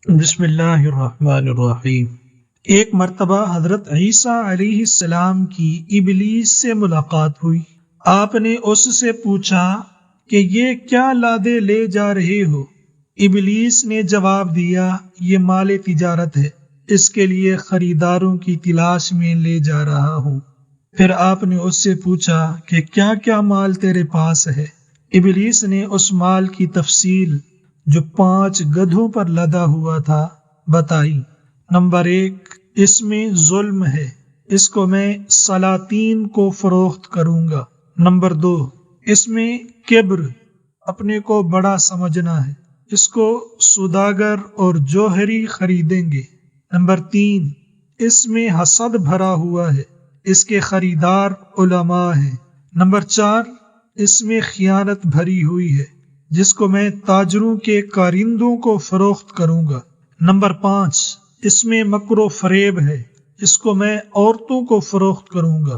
بسم اللہ الرحمن الرحیم۔ ایک مرتبہ حضرت عیسیٰ علیہ السلام کی ابلیس سے ملاقات ہوئی۔ آپ نے اس سے پوچھا کہ یہ کیا لادے لے جا رہے ہو؟ ابلیس نے جواب دیا، یہ مال تجارت ہے، اس کے لیے خریداروں کی تلاش میں لے جا رہا ہوں۔ پھر آپ نے اس سے پوچھا کہ کیا کیا مال تیرے پاس ہے؟ ابلیس نے اس مال کی تفصیل جو 5 گدھوں پر لدا ہوا تھا بتائی۔ نمبر 1، اس میں ظلم ہے، اس کو میں سلاطین کو فروخت کروں گا۔ نمبر 2، اس میں کبر، اپنے کو بڑا سمجھنا ہے، اس کو سوداگر اور جوہری خریدیں گے۔ نمبر 3، اس میں حسد بھرا ہوا ہے، اس کے خریدار علماء ہیں۔ نمبر 4، اس میں خیانت بھری ہوئی ہے، جس کو میں تاجروں کے کارندوں کو فروخت کروں گا۔ نمبر 5، اس میں مکر و فریب ہے، اس کو میں عورتوں کو فروخت کروں گا۔